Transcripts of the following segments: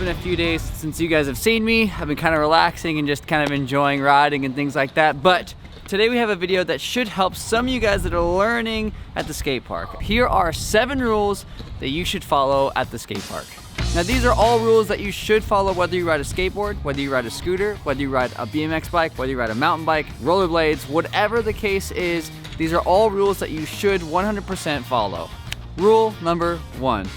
been a few days since you guys have seen me. I've been kind of relaxing and just kind of enjoying riding and things like that. But today we have a video that should help some of you guys that are learning at the skate park. Here are 7 rules that you should follow at the skate park. Now these are all rules that you should follow whether you ride a skateboard, whether you ride a scooter, whether you ride a BMX bike, whether you ride a mountain bike, rollerblades, whatever the case is, these are all rules that you should 100% follow. Rule number 1.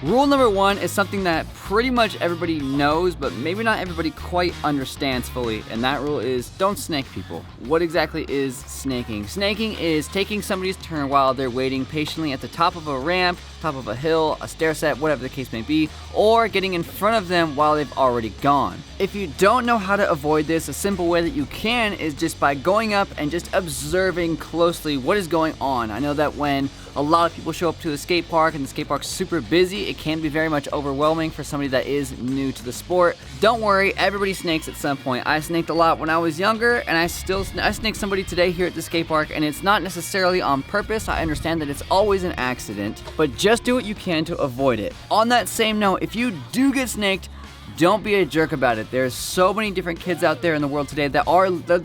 Rule number 1 is something that pretty much everybody knows, but maybe not everybody quite understands fully, and that rule is don't snake people. What exactly is snaking? Snaking is taking somebody's turn while they're waiting patiently at the top of a ramp, top of a hill, a stair set, whatever the case may be, or getting in front of them while they've already gone. If you don't know how to avoid this, a simple way that you can is just by going up and just observing closely what is going on. I know that when a lot of people show up to the skate park and the skate park's super busy, it can be very much overwhelming for somebody that is new to the sport. Don't worry, everybody snakes at some point. I snaked a lot when I was younger, and I snaked somebody today here at the skate park, and it's not necessarily on purpose. I understand that it's always an accident, but just do what you can to avoid it. On that same note, if you do get snaked, don't be a jerk about it. There's so many different kids out there in the world today that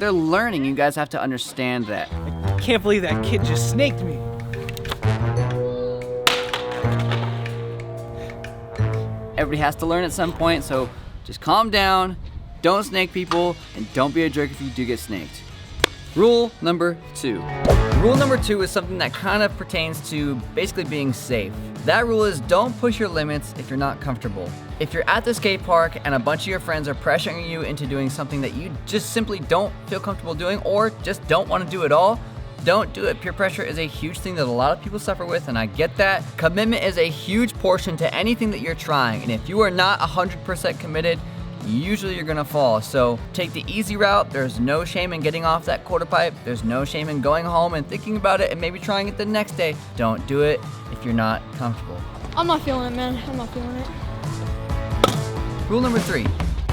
they're learning. You guys have to understand that. I can't believe that kid just snaked me. Everybody has to learn at some point, so just calm down, don't snake people, and don't be a jerk if you do get snaked. Rule number 2. Rule number 2 is something that kind of pertains to basically being safe. That rule is don't push your limits if you're not comfortable. If you're at the skate park and a bunch of your friends are pressuring you into doing something that you just simply don't feel comfortable doing or just don't want to do at all, don't do it. Peer pressure is a huge thing that a lot of people suffer with, and I get that. Commitment is a huge portion to anything that you're trying, and if you are not 100% committed, usually you're gonna fall. So take the easy route. There's no shame in getting off that quarter pipe. There's no shame in going home and thinking about it and maybe trying it the next day. Don't do it if you're not comfortable. I'm not feeling it, man. I'm not feeling it. Rule number 3.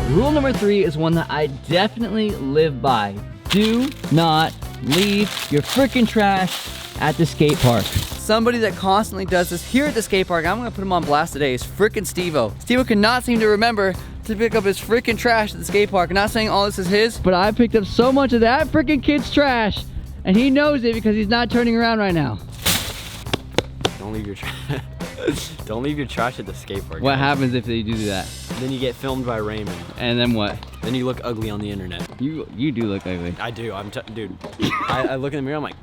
Rule number 3 is one that I definitely live by. Do not leave your freaking trash at the skate park. Somebody that constantly does this here at the skate park, I'm gonna put him on blast today, is freaking Steve-O. Steve-O cannot seem to remember to pick up his freaking trash at the skate park. I'm not saying all this is his, but I picked up so much of that freaking kid's trash, and he knows it because he's not turning around right now. Don't leave your trash. Don't leave your trash at the skate park. What happens if they do that? Then you get filmed by Raymond. And then what? Then you look ugly on the internet. You do look ugly. I do. Dude. I look in the mirror. I'm like.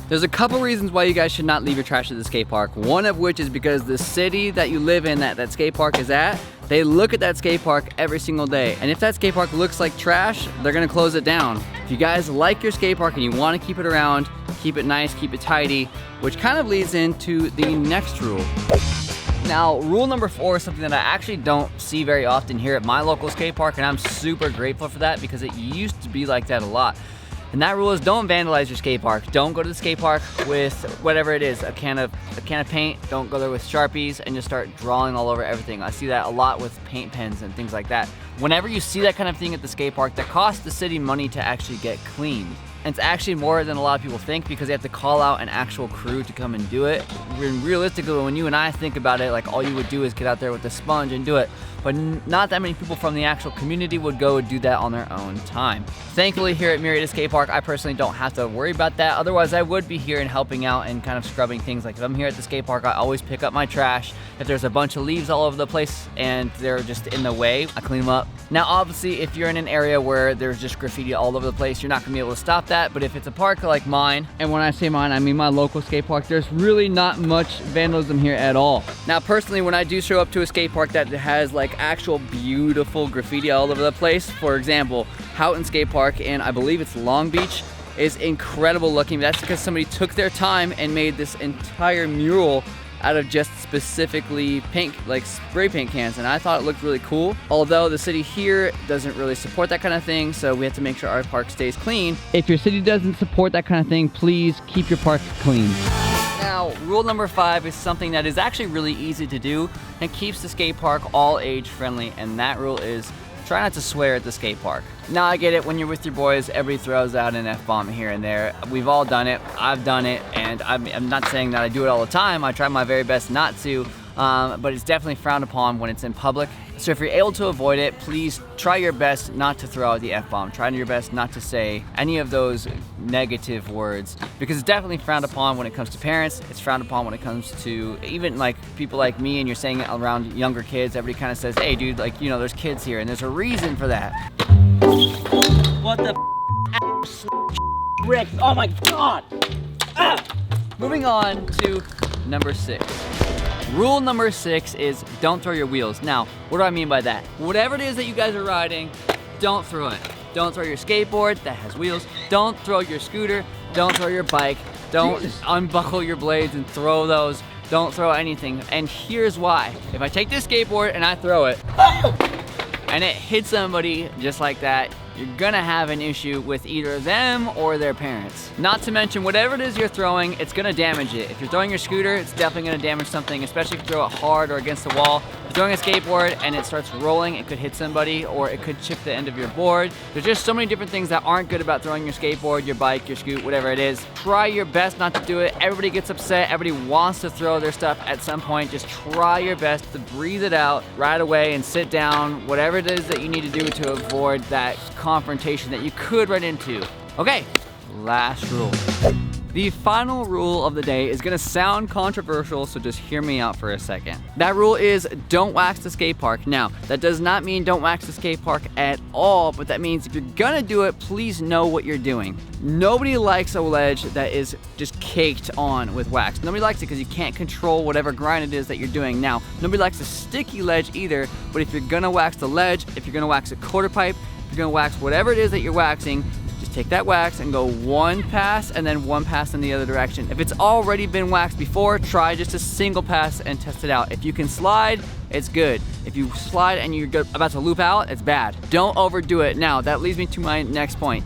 There's a couple reasons why you guys should not leave your trash at the skate park. One of which is because the city that you live in that skate park is at, they look at that skate park every single day. And if that skate park looks like trash, they're gonna close it down. If you guys like your skate park and you wanna keep it around, keep it nice, keep it tidy, which kind of leads into the next rule. Now, rule number 4 is something that I actually don't see very often here at my local skate park, and I'm super grateful for that because it used to be like that a lot. And that rule is don't vandalize your skate park. Don't go to the skate park with whatever it is, a can of paint. Don't go there with Sharpies and just start drawing all over everything. I see that a lot with paint pens and things like that. Whenever you see that kind of thing at the skate park, that costs the city money to actually get cleaned. And it's actually more than a lot of people think because they have to call out an actual crew to come and do it. Realistically, when you and I think about it, like all you would do is get out there with a sponge and do it. But not that many people from the actual community would go do that on their own time. Thankfully, here at Murrieta Skate Park, I personally don't have to worry about that. Otherwise, I would be here and helping out and kind of scrubbing things. Like if I'm here at the skate park, I always pick up my trash. If there's a bunch of leaves all over the place and they're just in the way, I clean them up. Now, obviously, if you're in an area where there's just graffiti all over the place, you're not gonna be able to stop that. But if it's a park like mine, and when I say mine, I mean my local skate park, there's really not much vandalism here at all. Now, personally, when I do show up to a skate park that has like actual beautiful graffiti all over the place, for example, Houghton Skate Park, and I believe it's Long Beach, is incredible looking. That's because somebody took their time and made this entire mural out of just specifically paint, like spray paint cans, and I thought it looked really cool. Although the city here doesn't really support that kind of thing, so we have to make sure our park stays clean. If your city doesn't support that kind of thing, please keep your park clean. Now, rule number 5 is something that is actually really easy to do and keeps the skate park all age friendly, and that rule is try not to swear at the skate park. Now, I get it, when you're with your boys, everybody throws out an F-bomb here and there. We've all done it, I've done it, and I'm not saying that I do it all the time. I try my very best not to, but it's definitely frowned upon when it's in public. So if you're able to avoid it, please try your best not to throw out the F-bomb. Try your best not to say any of those negative words, because it's definitely frowned upon when it comes to parents. It's frowned upon when it comes to even like people like me, and you're saying it around younger kids. Everybody kind of says, hey dude, like, you know, there's kids here, and there's a reason for that. What the Rick? Oh my god! Moving on to number 6. Rule number 6 is don't throw your wheels. Now, what do I mean by that? Whatever it is that you guys are riding, don't throw it. Don't throw your skateboard that has wheels. Don't throw your scooter. Don't throw your bike. Don't unbuckle your blades and throw those. Don't throw anything. And here's why. If I take this skateboard and I throw it, and it hits somebody just like that, you're gonna have an issue with either them or their parents. Not to mention, whatever it is you're throwing, it's gonna damage it. If you're throwing your scooter, it's definitely gonna damage something, especially if you throw it hard or against the wall. If you're throwing a skateboard and it starts rolling, it could hit somebody, or it could chip the end of your board. There's just so many different things that aren't good about throwing your skateboard, your bike, your scoot, whatever it is. Try your best not to do it. Everybody gets upset. Everybody wants to throw their stuff at some point. Just try your best to breathe it out right away and sit down, whatever it is that you need to do to avoid that confrontation that you could run into. Okay, last rule. The final rule of the day is gonna sound controversial, so just hear me out for a second. That rule is don't wax the skate park. Now, that does not mean don't wax the skate park at all, but that means if you're gonna do it, please know what you're doing. Nobody likes a ledge that is just caked on with wax. Nobody likes it because you can't control whatever grind it is that you're doing. Now, nobody likes a sticky ledge either, but if you're gonna wax the ledge, if you're gonna wax a quarter pipe, if you're gonna wax whatever it is that you're waxing, just take that wax and go one pass and then one pass in the other direction. If it's already been waxed before, try just a single pass and test it out. If you can slide, it's good. If you slide and you're about to loop out, it's bad. Don't overdo it. Now, that leads me to my next point.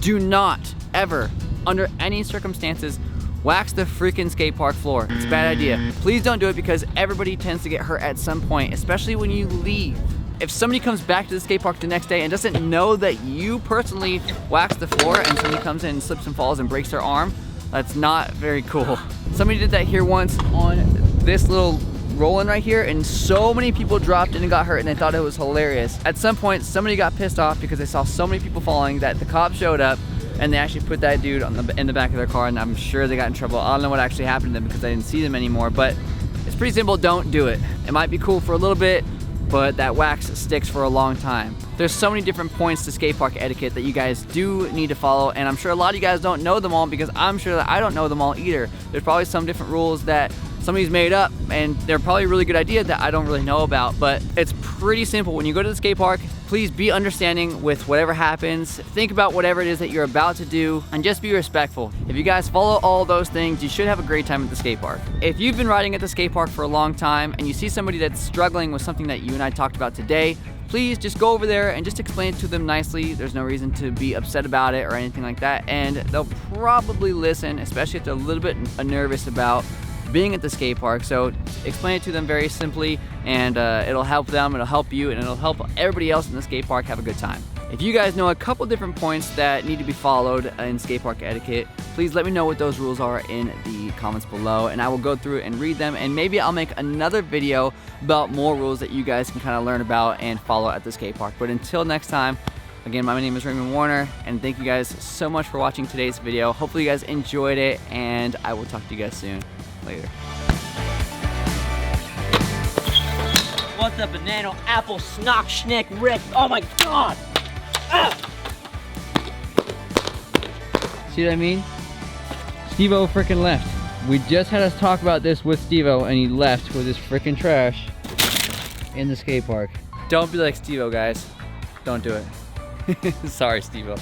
Do not ever, under any circumstances, wax the freaking skate park floor. It's a bad idea. Please don't do it because everybody tends to get hurt at some point, especially when you leave. If somebody comes back to the skate park the next day and doesn't know that you personally waxed the floor and somebody comes in and slips and falls and breaks their arm, that's not very cool. Somebody did that here once on this little rolling right here, and so many people dropped in and got hurt and they thought it was hilarious. At some point, somebody got pissed off because they saw so many people falling that the cops showed up and they actually put that dude in the back of their car, and I'm sure they got in trouble. I don't know what actually happened to them because I didn't see them anymore, but it's pretty simple, don't do it. It might be cool for a little bit, but that wax sticks for a long time. There's so many different points to skate park etiquette that you guys do need to follow, and I'm sure a lot of you guys don't know them all because I'm sure that I don't know them all either. There's probably some different rules that somebody's made up, and they're probably a really good idea that I don't really know about, but it's pretty simple. When you go to the skate park, please be understanding with whatever happens. Think about whatever it is that you're about to do, and just be respectful. If you guys follow all those things, you should have a great time at the skate park. If you've been riding at the skate park for a long time and you see somebody that's struggling with something that you and I talked about today, please just go over there and just explain it to them nicely. There's no reason to be upset about it or anything like that, and they'll probably listen, especially if they're a little bit nervous about being at the skate park. So explain it to them very simply, and it'll help them, it'll help you, and it'll help everybody else in the skate park have a good time. If you guys know a couple different points that need to be followed in skate park etiquette, please let me know what those rules are in the comments below, and I will go through and read them, and maybe I'll make another video about more rules that you guys can kind of learn about and follow at the skate park. But until next time, again, my name is Raymond Warner, and thank you guys so much for watching today's video. Hopefully you guys enjoyed it, and I will talk to you guys soon. Later. What the banana apple snock schnick Rick? Oh my god! See what I mean? Steve-O freaking left. We just had us talk about this with Steve-O, and he left with his freaking trash in the skate park. Don't be like Steve-O, guys. Don't do it. Sorry, Steve-O.